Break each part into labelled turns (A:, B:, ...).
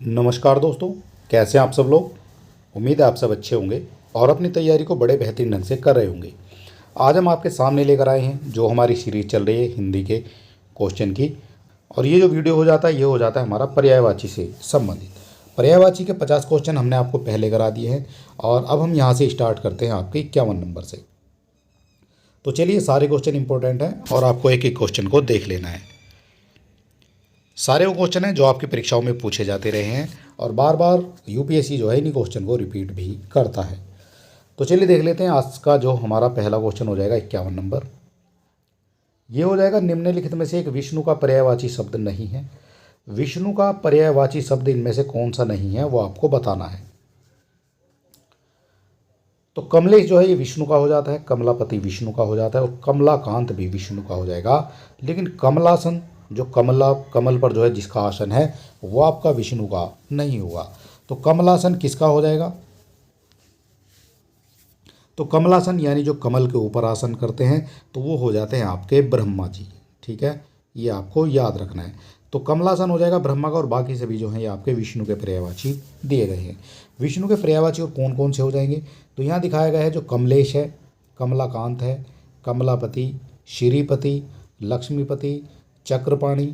A: नमस्कार दोस्तों, कैसे हैं आप सब लोग। उम्मीद है आप सब अच्छे होंगे और अपनी तैयारी को बड़े बेहतरीन ढंग से कर रहे होंगे। आज हम आपके सामने लेकर आए हैं जो हमारी सीरीज चल रही है हिंदी के क्वेश्चन की। और ये जो वीडियो हो जाता है ये हो जाता है हमारा पर्यायवाची से संबंधित। पर्यायवाची के 50 क्वेश्चन हमने आपको पहले करा दिए हैं और अब हम यहाँ से स्टार्ट करते हैं आपके 51 नंबर से। तो चलिए, सारे क्वेश्चन इंपॉर्टेंट हैं और आपको एक एक क्वेश्चन को देख लेना है। सारे वो क्वेश्चन हैं जो आपकी परीक्षाओं में पूछे जाते रहे हैं और बार बार यूपीएससी जो है इन्हीं क्वेश्चन को रिपीट भी करता है। तो चलिए देख लेते हैं। आज का जो हमारा पहला क्वेश्चन हो जाएगा 51 नंबर। ये हो जाएगा, निम्नलिखित में से एक विष्णु का पर्यायवाची शब्द नहीं है। विष्णु का पर्यायवाची शब्द इनमें से कौन सा नहीं है वो आपको बताना है। तो कमलेश जो है ये विष्णु का हो जाता है, कमलापति विष्णु का हो जाता है और कमलाकांत भी विष्णु का हो जाएगा। लेकिन कमलासन जो कमल पर जो है जिसका आसन है वो आपका विष्णु का नहीं होगा। तो कमलासन किसका हो जाएगा। तो कमलासन यानी जो कमल के ऊपर आसन करते हैं तो वो हो जाते हैं आपके ब्रह्मा जी। ठीक है, ये आपको याद रखना है। तो कमलासन हो जाएगा ब्रह्मा का और बाकी सभी जो हैं ये आपके विष्णु के पर्यायवाची दिए गए हैं। विष्णु के पर्यायवाची और कौन कौन से हो जाएंगे तो यहाँ दिखाया गया है जो कमलेश है, कमलाकांत है, कमलापति, श्रीपति, लक्ष्मीपति, चक्रपाणि,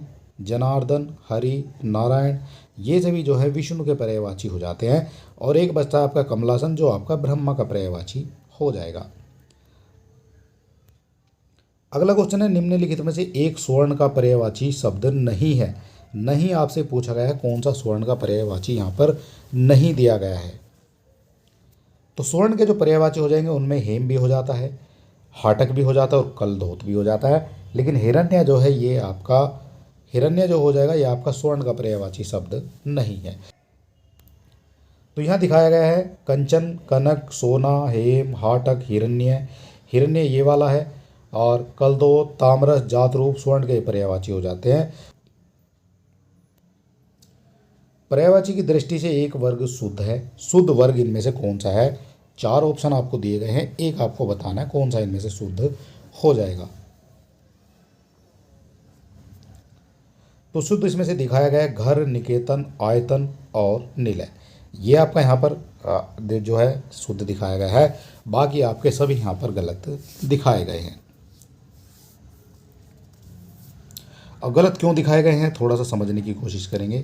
A: जनार्दन, हरि, नारायण, ये सभी जो है विष्णु के पर्यायवाची हो जाते हैं। और एक बचता है आपका कमलासन जो आपका ब्रह्मा का पर्यायवाची हो जाएगा। अगला क्वेश्चन है, निम्नलिखित में से एक स्वर्ण का पर्यायवाची शब्द नहीं है। नहीं आपसे पूछा गया है कौन सा स्वर्ण का पर्यायवाची यहाँ पर नहीं दिया गया है। तो स्वर्ण के जो पर्यायवाची हो जाएंगे उनमें हेम भी हो जाता है, हाटक भी हो जाता है और कलधोत भी हो जाता है। लेकिन हिरण्य जो है ये आपका हिरण्य जो हो जाएगा ये आपका स्वर्ण का पर्यायवाची शब्द नहीं है। तो यहाँ दिखाया गया है कंचन, कनक, सोना, हेम, हाटक, हिरण्य। हिरण्य ये वाला है और कलदो, ताम्रस, जात रूप स्वर्ण के पर्यायवाची हो जाते हैं। पर्यायवाची की दृष्टि से एक वर्ग शुद्ध है। शुद्ध वर्ग इनमें से कौन सा है। 4 ऑप्शन आपको दिए गए हैं, एक आपको बताना है कौन सा इनमें से शुद्ध हो जाएगा। तो शुद्ध इसमें से दिखाया गया है घर, निकेतन, आयतन और निलय। ये आपका यहाँ पर जो है शुद्ध दिखाया गया है। बाकी आपके सभी यहाँ पर गलत दिखाए गए हैं। अब गलत क्यों दिखाए गए हैं थोड़ा सा समझने की कोशिश करेंगे।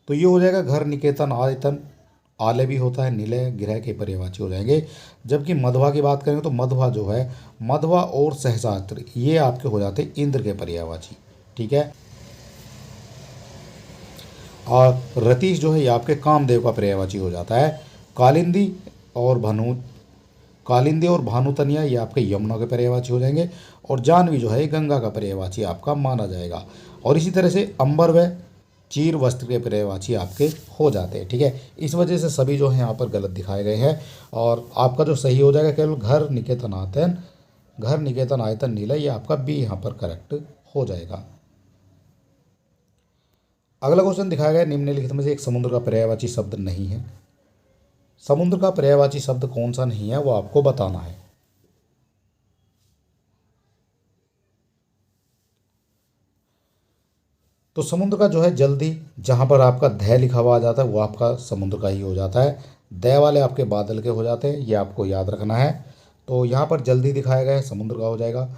A: तो ये हो जाएगा घर, निकेतन, आयतन, आलय भी होता है, निलय, गृह के पर्यायवाची हो जाएंगे। जबकि मध्वा की बात करेंगे तो मध्वा जो है, मध्वा और सहस्त्र ये आपके हो जाते हैं इंद्र के पर्यायवाची। ठीक है, और रतीश जो है ये आपके कामदेव का पर्यायवाची हो जाता है। कालिंदी और भानुतनिया ये आपके यमुना के पर्यायवाची हो जाएंगे। और जानवी जो है ये गंगा का पर्यायवाची आपका माना जाएगा। और इसी तरह से अंबर व चीर वस्त्र के पर्यायवाची आपके हो जाते हैं। ठीक है, इस वजह से सभी जो है यहाँ पर गलत दिखाए गए हैं। और आपका जो सही हो जाएगा केवल घर, निकेतन, आयतन, नीला, ये आपका बी यहाँ पर करेक्ट हो जाएगा। अगला क्वेश्चन दिखाया गया, निम्नलिखित में से एक समुद्र का पर्यायवाची शब्द नहीं है। समुद्र का पर्यायवाची शब्द कौन सा नहीं है वो आपको बताना है। तो समुद्र का जो है जल्दी, जहां पर आपका ध लिखा हुआ आ जाता है वो आपका समुद्र का ही हो जाता है। द वाले आपके बादल के हो जाते हैं, ये आपको याद रखना है। तो यहाँ पर जल्दी दिखाया गया है समुद्र का हो जाएगा।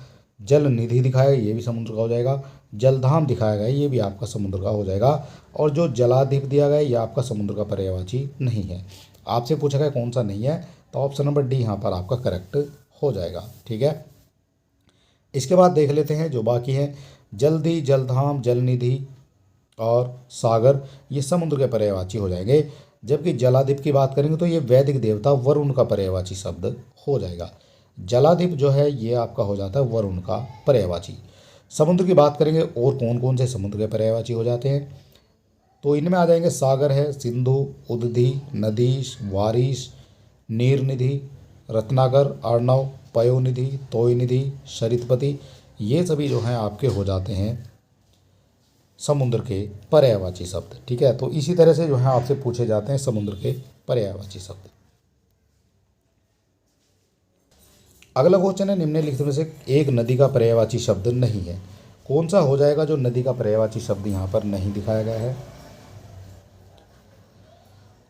A: जल निधि दिखाया है ये भी समुद्र का हो जाएगा। जलधाम दिखाया गया है ये भी आपका समुद्र का हो जाएगा। और जो जलाधिप दिया गया है ये आपका समुद्र का पर्यायवाची नहीं है। आपसे पूछा गया कौन सा नहीं है तो ऑप्शन नंबर डी यहाँ पर आपका करेक्ट हो जाएगा। ठीक है, इसके बाद देख लेते हैं जो बाकी हैं। जल्दी, जलधाम, जलनिधि और सागर ये समुद्र के पर्यायवाची हो जाएंगे। जबकि जलाधिप की बात करेंगे तो ये वैदिक देवता वरुण का पर्यायवाची शब्द हो जाएगा। जलाधिप जो है ये आपका हो जाता है वरुण का पर्यायवाची। समुद्र की बात करेंगे और कौन कौन से समुद्र के पर्यायवाची हो जाते हैं तो इनमें आ जाएंगे सागर है, सिंधु, उदधि, नदीश, वारिश, नीरनिधि, रत्नाकर, अर्णव, पयोनिधि, तोयनिधि, शरितपति, ये सभी जो हैं आपके हो जाते हैं समुद्र के पर्यायवाची शब्द। ठीक है, तो इसी तरह से जो है आपसे पूछे जाते हैं समुद्र के पर्यायवाची शब्द। अगला क्वेश्चन है, निम्नलिखित में से एक नदी का पर्यायवाची शब्द नहीं है। कौन सा हो जाएगा जो नदी का पर्यायवाची शब्द यहाँ पर नहीं दिखाया गया है।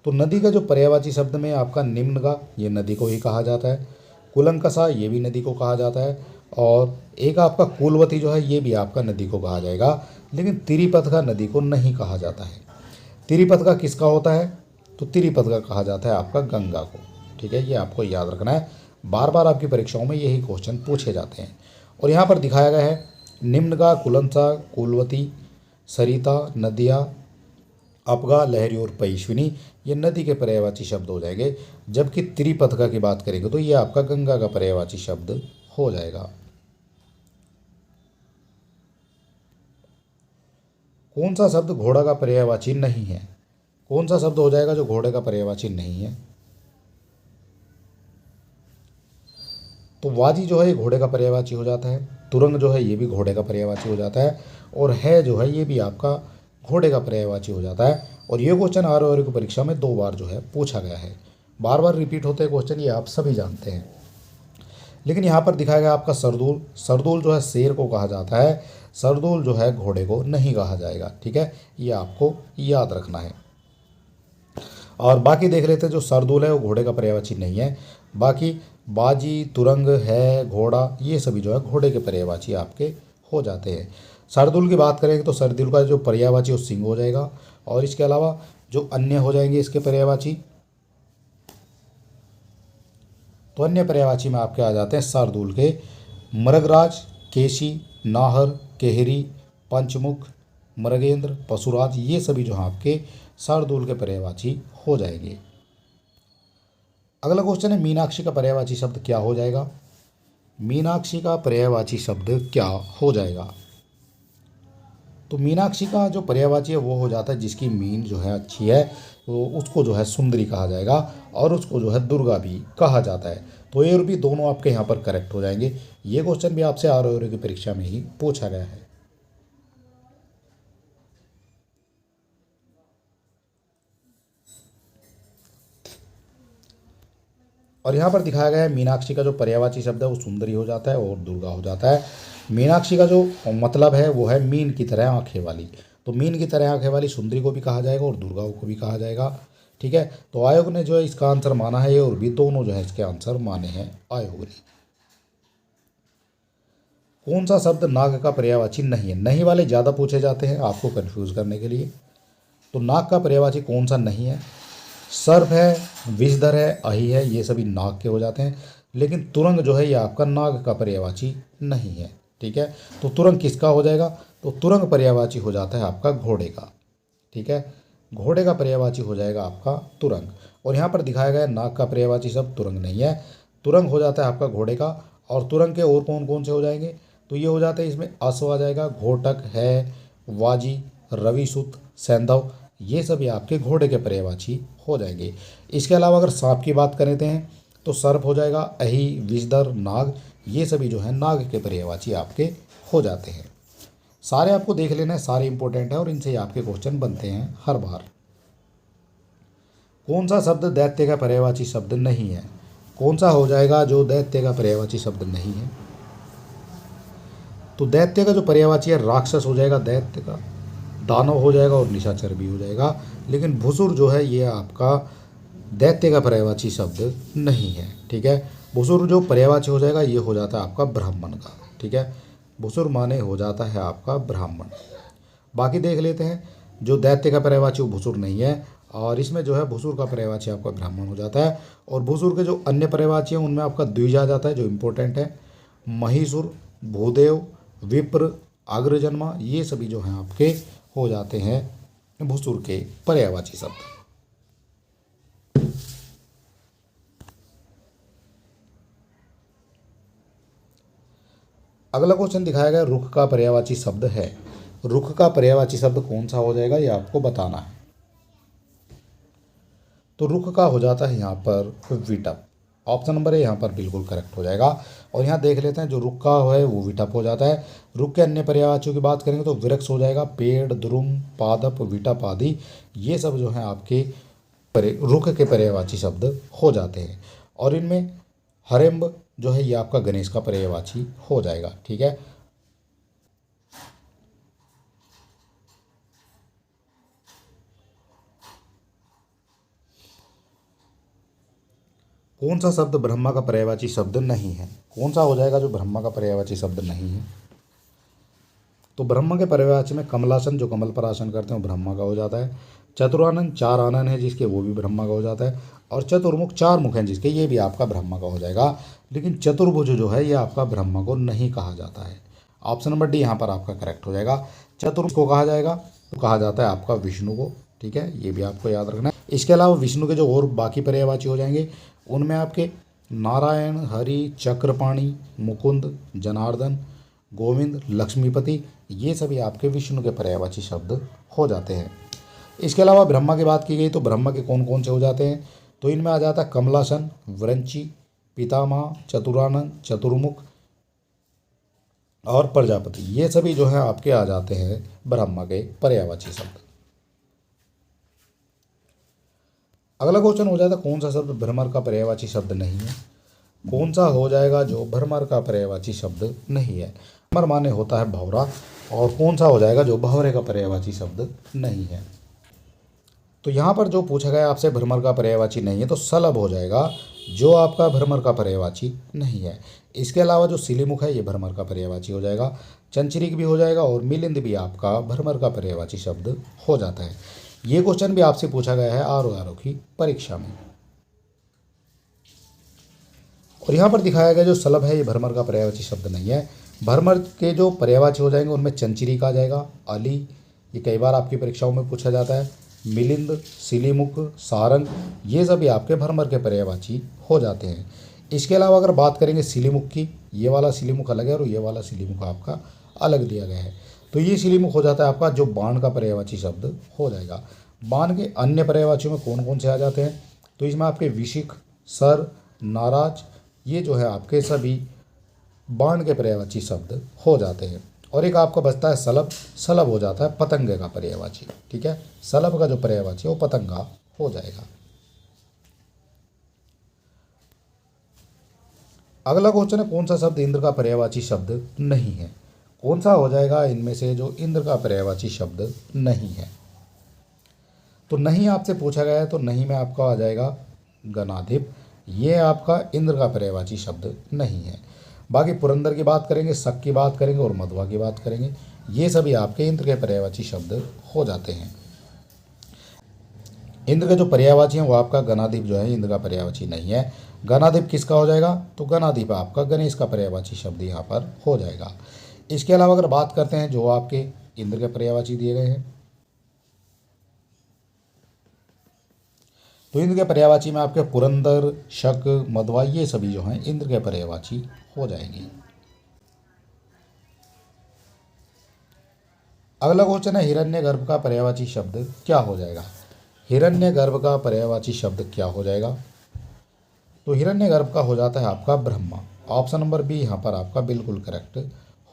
A: तो नदी का जो पर्यायवाची शब्द में आपका निम्नगा, ये नदी को ही कहा जाता है। कुलंकषा, ये भी नदी को कहा जाता है। और एक आपका कूलवती जो है, ये भी आपका नदी को कहा जाएगा। लेकिन तिरिपथ का नदी को नहीं कहा जाता है। तिरिपथ का किसका होता है? तो तिरिपथ का कहा जाता है आपका गंगा को। ठीक है, ये आपको याद रखना है, बार बार आपकी परीक्षाओं में यही क्वेश्चन पूछे जाते हैं। और यहाँ पर दिखाया गया है निम्नगा, कुलंसा, कूलवती, सरिता नदियाँ, अपगा, लहरी और पईश्विनी, ये नदी के पर्यायवाची शब्द हो जाएंगे। जबकि त्रिपथका की बात करेंगे तो ये आपका गंगा का पर्यायवाची शब्द हो जाएगा। कौन सा शब्द घोड़ा का पर्यायवाची नहीं है? कौन सा शब्द हो जाएगा जो घोड़े का पर्यायवाची नहीं है? तो वाजी जो है ये घोड़े का पर्यायवाची हो जाता है। तुरंग जो है ये भी घोड़े का पर्यायवाची हो जाता है। और है जो है ये भी आपका घोड़े का पर्यायवाची हो जाता है। और ये क्वेश्चन आर की परीक्षा में 2 बार जो है पूछा गया है। बार बार रिपीट होते हैं क्वेश्चन, ये आप सभी जानते हैं। लेकिन यहाँ पर दिखाया गया आपका सरदूल। सरदूल जो है शेर को कहा जाता है, सरदूल जो है घोड़े को नहीं कहा जाएगा। ठीक है, ये आपको याद रखना है। और बाकी देख लेते हैं, जो सरदूल है वो घोड़े का पर्यायवाची नहीं है। बाकी बाजी, तुरंग है, घोड़ा, ये सभी जो है घोड़े के पर्यायवाची आपके हो जाते हैं। सरदूल की बात करेंगे तो सरदूल का जो पर्यायवाची वो सिंह हो जाएगा। और इसके अलावा जो अन्य हो जाएंगे इसके पर्यायवाची, तो अन्य पर्यायवाची में आपके आ जाते हैं शार्दूल के मृगराज, केशी, नाहर, केहरी, पंचमुख, मृगेंद्र, पशुराज, ये सभी जो हैं आपके शार्दूल के पर्यायवाची हो जाएंगे। अगला क्वेश्चन है मीनाक्षी का पर्यायवाची शब्द क्या हो जाएगा? मीनाक्षी का पर्यायवाची शब्द क्या हो जाएगा? तो मीनाक्षी का जो पर्यायवाची है वो हो जाता है जिसकी मीन जो है अच्छी है, तो उसको जो है सुंदरी कहा जाएगा। और उसको जो है दुर्गा भी कहा जाता है। तो ये और भी दोनों आपके यहाँ पर करेक्ट हो जाएंगे। ये क्वेश्चन भी आपसे आर की परीक्षा में ही पूछा गया है। और यहाँ पर दिखाया गया है मीनाक्षी का जो पर्यायवाची शब्द है वो सुंदरी हो जाता है और दुर्गा हो जाता है। मीनाक्षी का जो मतलब है वो है मीन की तरह आंखें वाली। तो मीन की तरह आंखें वाली सुंदरी को भी कहा जाएगा और दुर्गा को भी कहा जाएगा। ठीक है, तो आयोग ने जो है इसका आंसर माना है, और भी दोनों जो है इसके आंसर माने हैं आयोग ने। कौन सा शब्द नाग का पर्यायवाची नहीं है? नहीं वाले ज़्यादा पूछे जाते हैं आपको कंफ्यूज करने के लिए। तो नाग का पर्यायवाची कौन सा नहीं है? सर्प है, विषधर है, अहि है, ये सभी नाग के हो जाते हैं। लेकिन तुरंग जो है ये आपका नाग का पर्यायवाची नहीं है। ठीक है, तो तुरंग किसका हो जाएगा? तो तुरंग पर्यायवाची हो जाता है आपका घोड़े का। ठीक है, घोड़े का पर्यायवाची हो जाएगा आपका तुरंग। और यहाँ पर दिखाया गया नाग का पर्यायवाची शब्द तुरंग नहीं है, तुरंग हो जाता है आपका घोड़े का। और तुरंग के और कौन कौन से हो जाएंगे? तो ये हो जाते हैं, इसमें अश्व आ जाएगा, घोटक है, वाजी, रविसुत, सैंधव, ये सभी आपके घोड़े के पर्यायवाची हो जाएंगे। इसके अलावा अगर सांप की बात करते हैं तो सर्प हो जाएगा, अहि, विषधर, नाग, ये सभी जो है नाग के पर्यायवाची आपके हो जाते हैं। सारे आपको देख लेना है, सारे इंपॉर्टेंट है और इनसे ही आपके क्वेश्चन बनते हैं हर बार। कौन सा शब्द दैत्य का पर्यायवाची शब्द नहीं है? कौन सा हो जाएगा जो दैत्य का पर्यायवाची शब्द नहीं है? तो दैत्य का जो पर्यायवाची है राक्षस हो जाएगा, दैत्य का दानव हो जाएगा और निशाचर भी हो जाएगा। लेकिन भुसुर जो है ये आपका दैत्य का पर्यायवाची शब्द नहीं है। ठीक है, भुसुर जो पर्यायवाची हो जाएगा ये हो जाता है आपका ब्राह्मण का। ठीक है, भुसुर माने हो जाता है आपका ब्राह्मण। बाकी देख लेते हैं, जो दैत्य का पर्यायवाची वो भुसुर नहीं है, और इसमें जो है भुसुर का पर्यायवाची आपका ब्राह्मण हो जाता है। और भुसुर के जो अन्य पर्यायवाची हैं उनमें आपका द्विज आ जाता है जो इम्पोर्टेंट है, महिषुर, भूदेव, विप्र, अग्रजन्मा, ये सभी जो हैं आपके हो जाते हैं भुसुर के पर्यायवाची शब्द। अगला क्वेश्चन दिखाया गया रुख का पर्यायवाची शब्द है। रुख का पर्यायवाची शब्द कौन सा हो जाएगा ये आपको बताना है। तो रुख का हो जाता है यहाँ पर विटप। ऑप्शन नंबर ए यहाँ पर बिल्कुल करेक्ट हो जाएगा। और यहाँ देख लेते हैं, जो रुख का है वो विटप हो जाता है। रुख के अन्य पर्यायवाचियों की बात करेंगे तो वृक्ष हो जाएगा, पेड़, द्रुम, पादप, विटप आदि, ये सब जो हैं आपके रुख के पर्यायवाची शब्द हो जाते हैं। और इनमें हरेम्ब जो है ये आपका गणेश का पर्यायवाची हो जाएगा। ठीक है, कौन सा शब्द ब्रह्मा का पर्यायवाची शब्द नहीं है? कौन सा हो जाएगा जो ब्रह्मा का पर्यायवाची शब्द नहीं है? तो ब्रह्मा के पर्यायवाची में कमलासन, जो कमल पर आसन करते हैं, वो ब्रह्मा का हो जाता है। चतुरानन, चार आनन है जिसके, वो भी ब्रह्मा का हो जाता है। और चतुर्मुख, चार मुख हैं जिसके, ये भी आपका ब्रह्मा का हो जाएगा। लेकिन चतुर्भुज जो है ये आपका ब्रह्मा को नहीं कहा जाता है। ऑप्शन नंबर डी यहाँ पर आपका करेक्ट हो जाएगा। चतुर्मुख को कहा जाएगा तो कहा जाता है आपका विष्णु को। ठीक है, ये भी आपको याद रखना है। इसके अलावा विष्णु के जो और बाकी पर्यायवाची हो जाएंगे उनमें आपके नारायण, हरि, चक्रपाणि, मुकुंद, जनार्दन, गोविंद, लक्ष्मीपति, ये सभी आपके विष्णु के पर्यायवाची शब्द हो जाते हैं। इसके अलावा ब्रह्मा की बात की गई तो ब्रह्मा के कौन कौन से हो जाते हैं? तो इनमें आ जाता है कमलासन, व्रंची, पितामह, चतुरानन, चतुर्मुख और प्रजापति, ये सभी जो है आपके आ जाते हैं ब्रह्मा के पर्यायवाची शब्द। अगला क्वेश्चन हो जाता है कौन सा शब्द भ्रमर का पर्यायवाची शब्द नहीं है? कौन सा हो जाएगा जो भ्रमर का पर्यायवाची शब्द नहीं है? भ्रमर माने होता है भंवरा, और कौन सा हो जाएगा जो भंवरे का पर्यायवाची शब्द नहीं है? तो यहाँ पर जो पूछा गया आपसे भ्रमर का पर्यायवाची नहीं है, तो सलभ हो जाएगा जो आपका भ्रमर का पर्यायवाची नहीं है। इसके अलावा जो सिलीमुख है ये भ्रमर का पर्यायवाची हो जाएगा। चंचरीक भी हो जाएगा और मिलिंद भी आपका भ्रमर का पर्यायवाची शब्द हो जाता है। ये क्वेश्चन भी आपसे पूछा गया है आर की परीक्षा में। और यहाँ पर दिखाया गया जो सलभ है ये भ्रमर का पर्यायवाची शब्द नहीं है। भ्रमर के जो पर्यायवाची हो जाएंगे उनमें चंचरीक आ जाएगा, अली, ये कई बार आपकी परीक्षाओं में पूछा जाता है, मिलिंद, सिलीमुख, सारंग, ये सभी आपके भ्रमर के पर्यायवाची हो जाते हैं। इसके अलावा अगर बात करेंगे सिलीमुख की, ये वाला सिलीमुख अलग है और ये वाला सिलीमुख आपका अलग दिया गया है। तो ये सिलीमुख हो जाता है आपका जो बाण का पर्यायवाची शब्द हो जाएगा। बाण के अन्य पर्यायवाचियों में कौन कौन से आ जाते हैं? तो इसमें आपके विशिख, सर, नाराज, ये जो है आपके सभी बाण के पर्यायवाची शब्द हो जाते हैं। और एक आपका बचता है सलभ। सलभ हो जाता है पतंगे का पर्यायवाची। ठीक है, सलभ का जो पर्यायवाची है वो पतंगा हो जाएगा। अगला क्वेश्चन है कौन सा शब्द इंद्र का पर्यायवाची शब्द नहीं है? कौन सा हो जाएगा इनमें से जो इंद्र का पर्यायवाची शब्द नहीं है? तो नहीं आपसे पूछा गया है, तो नहीं में आपका आ जाएगा गणाधिप, ये आपका इंद्र का पर्यायवाची शब्द नहीं है। बाकी पुरंदर की बात करेंगे, शक की बात करेंगे और मध्वा की बात करेंगे, ये सभी आपके इंद्र के पर्यायवाची शब्द हो जाते हैं। इंद्र के जो पर्यायवाची हैं वो आपका गणाधिप जो है इंद्र का पर्यायवाची नहीं है। गणाधिप किसका हो जाएगा? तो गणाधिप आपका गणेश का पर्यायवाची शब्द यहाँ पर हो जाएगा। इसके अलावा अगर बात करते हैं जो आपके इंद्र के पर्यायवाची दिए गए हैं, तो इंद्र के पर्यायवाची में आपके पुरंदर, शक, मध्वा, ये सभी जो हैं इंद्र के पर्यायवाची हो जाएंगे। अगला क्वेश्चन है हिरण्यगर्भ का पर्यायवाची शब्द क्या हो जाएगा? हिरण्यगर्भ का पर्यायवाची शब्द क्या हो जाएगा? तो हिरण्यगर्भ का हो जाता है आपका ब्रह्मा। ऑप्शन नंबर बी यहाँ पर आपका बिल्कुल करेक्ट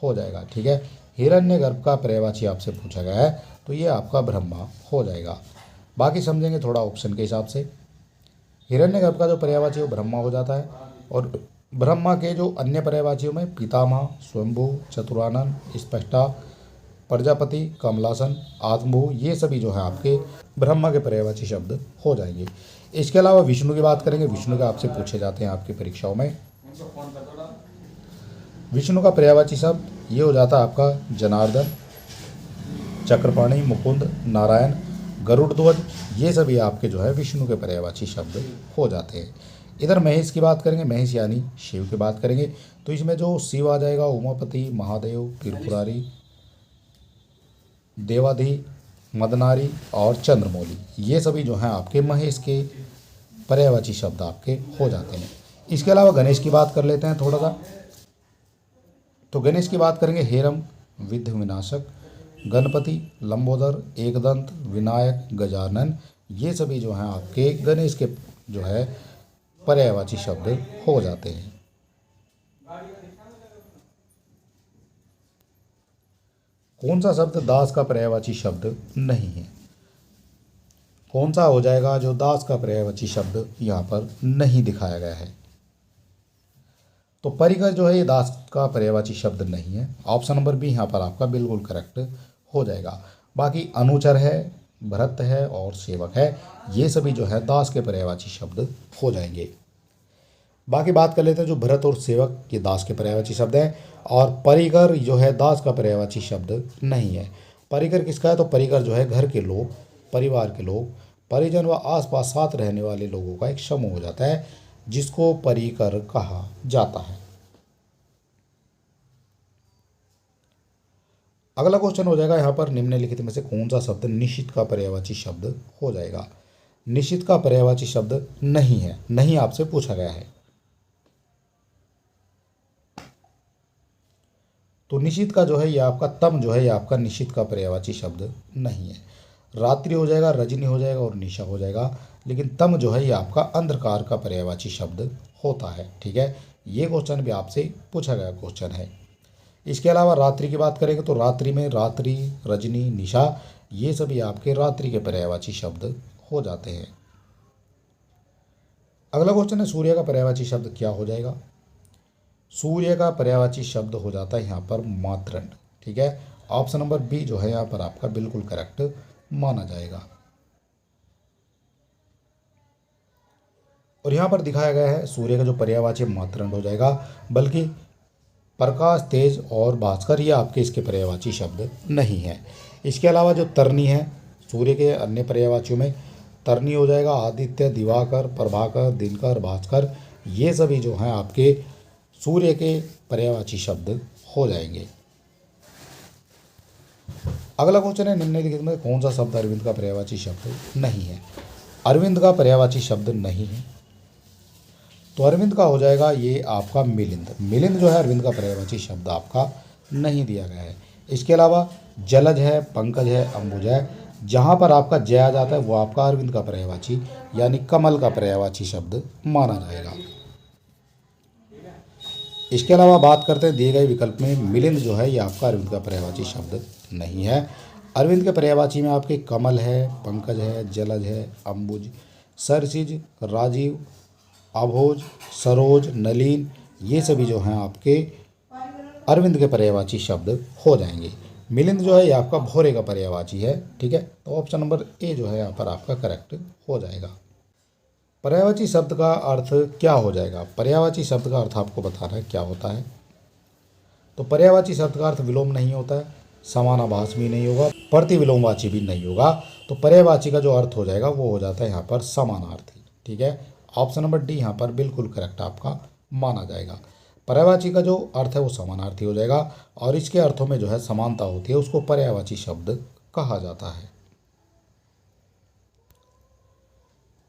A: हो जाएगा। ठीक है, हिरण्यगर्भ का पर्यायवाची आपसे पूछा गया है तो ये आपका ब्रह्मा हो जाएगा। बाकी समझेंगे थोड़ा ऑप्शन के हिसाब से। हिरण्यगर्भ का जो पर्यायवाची है वो ब्रह्मा हो जाता है, और ब्रह्मा के जो अन्य पर्यायवाचियों में पितामह, स्वयंभू, चतुरानन, स्पष्टा, प्रजापति, कमलासन, आत्मभू, ये सभी जो है आपके ब्रह्मा के पर्यायवाची शब्द हो जाएंगे। इसके अलावा विष्णु की बात करेंगे, विष्णु के आपसे पूछे जाते हैं आपकी परीक्षाओं में। विष्णु का पर्यायवाची शब्द ये हो जाता है आपका जनार्दन, चक्रपाणि, मुकुंद, नारायण, गरुड़ ध्वज, ये सभी आपके जो है विष्णु के पर्यायवाची शब्द हो जाते हैं। इधर महेश की बात करेंगे, महेश यानी शिव की बात करेंगे, तो इसमें जो शिव आ जाएगा उमापति, महादेव, त्रिपुरारी, देवाधि, मदनारी और चंद्रमौली, ये सभी जो हैं आपके महेश के पर्यायवाची शब्द आपके हो जाते हैं। इसके अलावा गणेश की बात कर लेते हैं थोड़ा सा। तो गणेश की बात करेंगे हेरम, विघ्न विनाशक, गणपति, लंबोदर, एकदंत, विनायक, गजानन, ये सभी जो हैं आपके गणेश के जो है पर्यायवाची शब्द हो जाते हैं। कौन सा शब्द दास का पर्यायवाची शब्द नहीं है? कौन सा हो जाएगा जो दास का पर्यायवाची शब्द यहाँ पर नहीं दिखाया गया है? तो परिकर जो है ये दास का पर्यायवाची शब्द नहीं है। ऑप्शन नंबर बी यहाँ पर आपका बिल्कुल करेक्ट हो जाएगा। बाकी अनुचर है, भरत है और सेवक है, ये सभी जो है दास के पर्यायवाची शब्द हो जाएंगे। बाकी बात कर लेते हैं जो भरत और सेवक ये दास के पर्यायवाची शब्द हैं। और परिकर जो है दास का पर्यायवाची शब्द नहीं है। परिकर किसका है? तो परिकर जो है घर के लोग, परिवार के लोग, परिजन व आसपास साथ रहने वाले लोगों का एक समूह हो जाता है, जिसको परिकर कहा जाता है। अगला क्वेश्चन हो जाएगा यहाँ पर, निम्नलिखित में से कौन सा शब्द निश्चित का पर्यायवाची शब्द हो जाएगा? निश्चित का पर्यायवाची शब्द नहीं है, नहीं आपसे पूछा गया है। तो निश्चित का जो है ये आपका तम जो है ये आपका निश्चित का पर्यायवाची शब्द नहीं है। रात्रि हो जाएगा, रजनी हो जाएगा और निशा हो जाएगा, लेकिन तम जो है ये आपका अंधकार का पर्यायवाची शब्द होता है। ठीक है, ये क्वेश्चन भी आपसे पूछा गया क्वेश्चन है। इसके अलावा रात्रि की बात करेंगे तो रात्रि में रात्रि, रजनी, निशा ये सभी आपके रात्रि के पर्यायवाची शब्द हो जाते हैं। अगला क्वेश्चन है, सूर्य का पर्यायवाची शब्द क्या हो जाएगा? सूर्य का पर्यायवाची शब्द हो जाता है यहाँ पर मातृंड। ठीक है, ऑप्शन नंबर बी जो है यहाँ पर आपका बिल्कुल करेक्ट माना जाएगा। और यहाँ पर दिखाया गया है सूर्य का जो पर्यायवाची मातृंड हो जाएगा, बल्कि प्रकाश, तेज और भास्कर ये आपके इसके पर्यायवाची शब्द नहीं है। इसके अलावा जो तरनी है सूर्य के अन्य पर्यायवाचियों में तरनी हो जाएगा, आदित्य, दिवाकर, प्रभाकर, दिनकर, भास्कर ये सभी जो हैं आपके सूर्य के पर्यायवाची शब्द हो जाएंगे। अगला क्वेश्चन है, निम्नलिखित में कौन सा शब्द अरविंद का पर्यायवाची शब्द नहीं है? अरविंद का पर्यायवाची शब्द नहीं है, तो अरविंद का हो जाएगा ये आपका मिलिंद। मिलिंद जो है अरविंद का पर्यायवाची शब्द आपका नहीं दिया गया है। इसके अलावा जलज है, पंकज है, अंबुज है, जहाँ पर आपका जय आ जाता है वो आपका अरविंद का पर्यायवाची यानी कमल का पर्यायवाची शब्द माना जाएगा। इसके अलावा बात करते हैं दिए गए विकल्प में, मिलिंद जो है ये आपका अरविंद का पर्यायवाची शब्द नहीं है। अरविंद के पर्यायवाची में आपके कमल है, पंकज है, जलज है, अंबुज, सरसिज, राजीव, अभोज, सरोज, नलीन ये सभी जो हैं आपके अरविंद के पर्यायवाची शब्द हो जाएंगे। मिलिंद जो है ये आपका भौरे का पर्यायवाची है। ठीक है, तो ऑप्शन नंबर ए जो है यहाँ पर आपका करेक्ट हो जाएगा। पर्यायवाची शब्द का अर्थ क्या हो जाएगा? पर्यायवाची शब्द का अर्थ आपको बताना है क्या होता है। तो पर्यायवाची शब्द का अर्थ विलोम नहीं होता है, समानाभास भी नहीं होगा, प्रतिविलोमवाची भी नहीं होगा। तो पर्यायवाची का जो अर्थ हो जाएगा वो हो जाता है यहाँ पर समानार्थी। ठीक है, ऑप्शन नंबर डी यहाँ पर बिल्कुल करेक्ट आपका माना जाएगा। पर्यायवाची का जो अर्थ है वो समानार्थी हो जाएगा और इसके अर्थों में जो है समानता होती है, उसको पर्यायवाची शब्द कहा जाता है।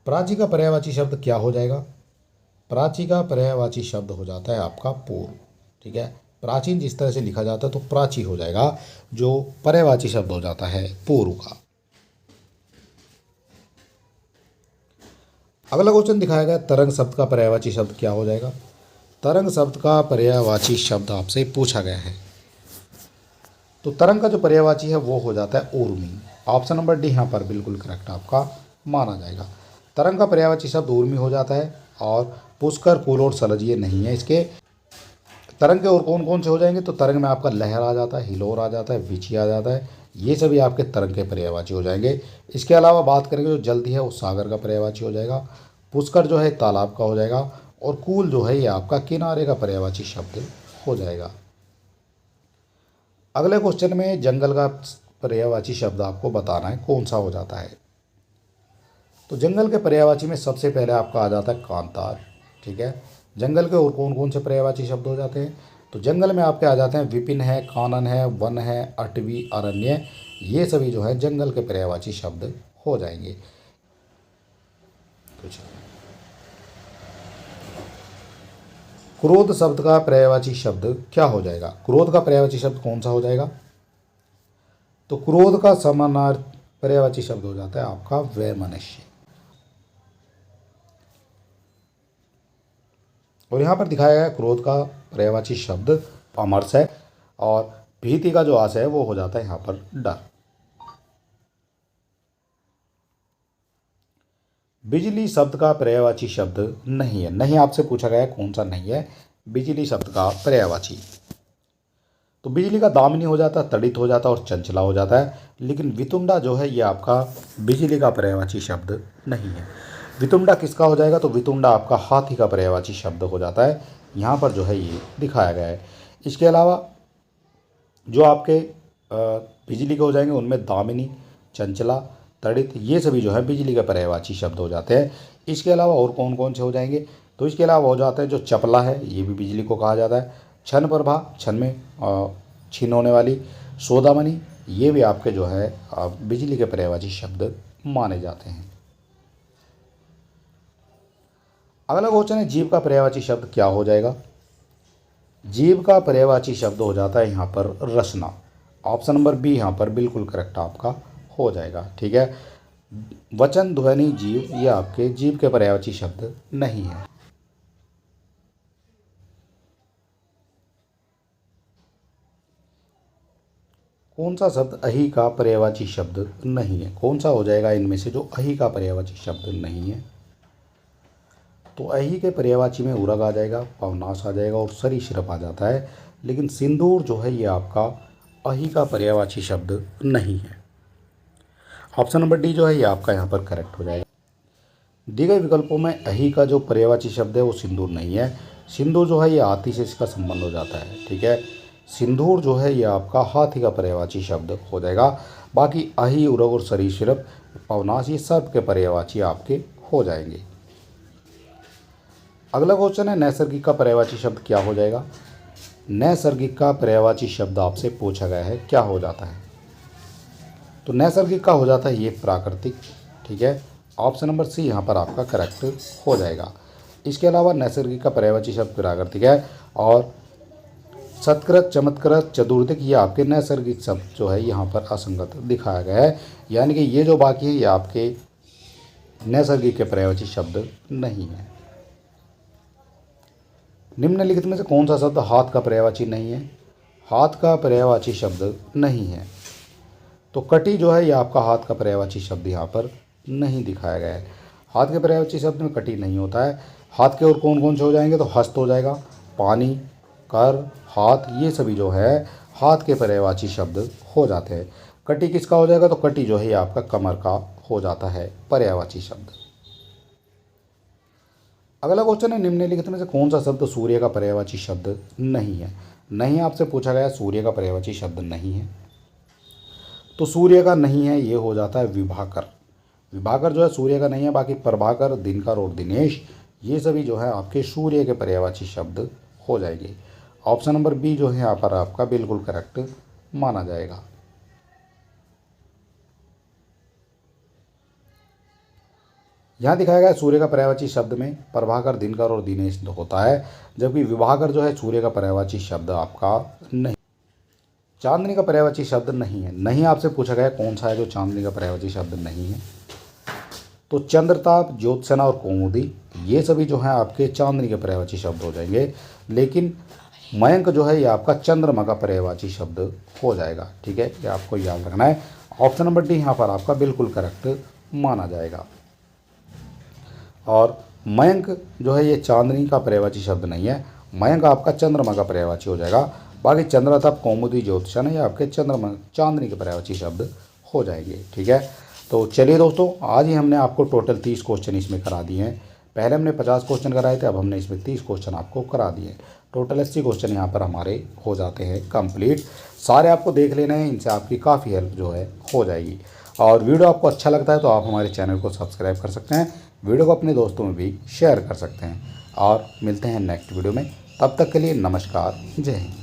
A: प्राची का पर्यायवाची शब्द क्या हो जाएगा? प्राची का पर्यायवाची शब्द हो जाता है आपका पूर्व। ठीक है, प्राचीन जिस तरह से लिखा जाता है तो प्राची हो जाएगा, जो पर्यायवाची शब्द हो जाता है पूर्व का। अगला क्वेश्चन दिखाया गया, तरंग शब्द का पर्यायवाची शब्द क्या हो जाएगा? तरंग शब्द का पर्यायवाची शब्द आपसे पूछा गया है। तो तरंग का जो पर्यायवाची है वो हो जाता है ऊर्मी। ऑप्शन नंबर डी यहाँ पर बिल्कुल करेक्ट आपका माना जाएगा। तरंग का पर्यायवाची शब्द ऊर्मी हो जाता है और पुष्कर, कुल और सलज ये नहीं है इसके। तरंग के और कौन कौन से हो जाएंगे? तो तरंग में आपका लहर आ जाता है, हिलोर आ जाता है, विची आ जाता है, ये सभी आपके तरंग के पर्यायवाची हो जाएंगे। इसके अलावा बात करेंगे जो जल्दी है वो सागर का पर्यायवाची हो जाएगा, पुष्कर जो है तालाब का हो जाएगा और कूल जो है ये आपका किनारे का पर्यायवाची शब्द हो जाएगा। अगले क्वेश्चन में जंगल का पर्यायवाची शब्द आपको बताना है कौन सा हो जाता है। तो जंगल के पर्यायवाची में सबसे पहले आपका आ जाता है कांतार। ठीक है, जंगल के और कौन कौन से पर्यायवाची शब्द हो जाते हैं? तो जंगल में आपके आ जाते हैं विपिन है, कानन है, वन है, अटवी, अरण्य ये सभी जो है जंगल के पर्यायवाची शब्द हो जाएंगे। क्रोध शब्द का पर्यायवाची शब्द क्या हो जाएगा? क्रोध का पर्यायवाची शब्द कौन सा हो जाएगा? तो क्रोध का समानार्थी पर्यायवाची शब्द हो जाता है आपका वैमनस्य। और यहाँ पर दिखाया गया क्रोध का पर्यायवाची शब्द अमरस है और भीति का जो आशय है वो हो जाता है यहाँ पर डर। बिजली शब्द का पर्यायवाची शब्द नहीं है, नहीं आपसे पूछा गया कौन सा नहीं है बिजली शब्द का पर्यायवाची। तो बिजली का दामिनी हो जाता है, तड़ित हो जाता है और चंचला हो जाता है, लेकिन वितुंडा जो है ये आपका बिजली का पर्यायवाची शब्द नहीं है। वितुंडा किसका हो जाएगा, तो वितुंडा आपका हाथी का पर्यायवाची शब्द हो जाता है, यहाँ पर जो है ये दिखाया गया है। इसके अलावा जो आपके बिजली के हो जाएंगे उनमें दामिनी, चंचला, तड़ित, ये सभी जो है बिजली के पर्यायवाची शब्द हो जाते हैं। इसके अलावा और कौन कौन से हो जाएंगे, तो इसके अलावा हो जाता है जो चपला है, ये भी बिजली को कहा जाता है। छन प्रभा, छन में छीन होने वाली। सोदामणि, ये भी आपके जो है बिजली के पर्यायवाची शब्द माने जाते हैं। अगला क्वेश्चन है जीव का पर्यायवाची शब्द क्या हो जाएगा। जीव का पर्यायवाची शब्द हो जाता है यहाँ पर रचना। ऑप्शन नंबर बी यहाँ पर बिल्कुल करेक्ट आपका हो जाएगा। ठीक है, वचन, ध्वनि, जीव, ये आपके जीव के पर्यायवाची शब्द नहीं है। कौन सा शब्द अहि का पर्यायवाची शब्द नहीं है, कौन सा हो जाएगा इनमें से जो अहि का पर्यायवाची शब्द नहीं है, तो अहि के पर्यायवाची में उरग आ जाएगा, पवनाश आ जाएगा और सरीसृप आ जाता है। लेकिन सिंदूर जो है ये आपका अहि का पर्यायवाची शब्द नहीं है। ऑप्शन नंबर डी जो है ये आपका यहाँ पर करेक्ट हो जाएगा। दिए गए विकल्पों में अहि का जो पर्यायवाची शब्द है वो सिंदूर नहीं है। सिंदूर जो है ये हाथी से इसका संबंध हो जाता है। ठीक है, सिंदूर जो है ये आपका हाथी का पर्यायवाची शब्द हो जाएगा। बाकी अहि, उरग और सरीसृप, पवनाश, ये सर्प के पर्यायवाची आपके हो जाएंगे। अगला क्वेश्चन है नैसर्गिक का पर्यायवाची शब्द क्या हो जाएगा। नैसर्गिक का पर्यायवाची शब्द आपसे पूछा गया है, क्या हो जाता है, तो नैसर्गिक का हो जाता है ये प्राकृतिक। ठीक है, ऑप्शन नंबर सी यहाँ पर आपका करेक्ट हो जाएगा। इसके अलावा नैसर्गिक का पर्यायवाची शब्द प्राकृतिक है और सत्कृत, चमत्कृत, चतुर्दिक, ये आपके नैसर्गिक शब्द जो है यहाँ पर असंगत दिखाया गया है, यानी कि ये जो बाकी है ये आपके नैसर्गिक के पर्यायवाची शब्द नहीं है। निम्नलिखित में से कौन सा शब्द हाथ का पर्यायवाची नहीं है। हाथ का पर्यायवाची शब्द नहीं है, तो कटी जो है ये आपका हाथ का पर्यायवाची शब्द यहाँ पर नहीं दिखाया गया है। हाथ के पर्यायवाची शब्द में कटी नहीं होता है। हाथ के और कौन कौन से हो जाएंगे, तो हस्त हो जाएगा, पानी, कर, हाथ, ये सभी जो है हाथ के पर्यायवाची शब्द हो जाते हैं। कटी किसका हो जाएगा, तो कटी जो है ये आपका कमर का हो जाता है पर्यायवाची शब्द। अगला क्वेश्चन है निम्नलिखित में से कौन सा शब्द सूर्य का पर्यायवाची शब्द नहीं है। नहीं आपसे पूछा गया सूर्य का पर्यायवाची शब्द नहीं है, तो सूर्य का नहीं है ये हो जाता है विभाकर। विभाकर जो है सूर्य का नहीं है। बाकी प्रभाकर, दिनकर और दिनेश, ये सभी जो है आपके सूर्य के पर्यायवाची शब्द हो जाएंगे। ऑप्शन नंबर बी जो है यहाँ पर आपका बिल्कुल करेक्ट माना जाएगा। यहाँ दिखाया गया सूर्य का पर्यायवाची शब्द में प्रभाकर, दिनकर और दिनेश होता है, जबकि विभाकर जो है सूर्य का पर्यायवाची शब्द आपका नहीं। चांदनी का पर्यायवाची शब्द नहीं है। नहीं आपसे पूछा गया कौन सा है जो चांदनी का पर्यायवाची शब्द नहीं है, तो चंद्रताप, ज्योत्सना और कौमुदी, ये सभी जो है आपके चांदनी के पर्यायवाची शब्द हो जाएंगे। लेकिन मयंक जो है ये आपका चंद्रमा का पर्यायवाची शब्द हो जाएगा। ठीक है, ये आपको याद रखना है। ऑप्शन नंबर डी यहाँ पर आपका बिल्कुल करेक्ट माना जाएगा। और मयंक जो है ये चांदनी का पर्यायवाची शब्द नहीं है। मयंक आपका चंद्रमा का पर्यायवाची हो जाएगा। बाकी चंद्रताप, कौमुदी, ज्योतिषण ये आपके चंद्रमा, चांदनी के पर्यायवाची शब्द हो जाएंगे। ठीक है, तो चलिए दोस्तों, आज ही हमने आपको टोटल 30 क्वेश्चन इसमें करा दिए हैं। पहले हमने 50 क्वेश्चन कराए थे, अब हमने इसमें 30 क्वेश्चन आपको करा दिए। टोटल 80 क्वेश्चन यहाँ पर हमारे हो जाते हैं कंप्लीट। सारे आपको देख लेने हैं, इनसे आपकी काफ़ी हेल्प जो है हो जाएगी। और वीडियो आपको अच्छा लगता है तो आप हमारे चैनल को सब्सक्राइब कर सकते हैं, वीडियो को अपने दोस्तों में भी शेयर कर सकते हैं। और मिलते हैं नेक्स्ट वीडियो में, तब तक के लिए नमस्कार, जय हिंद।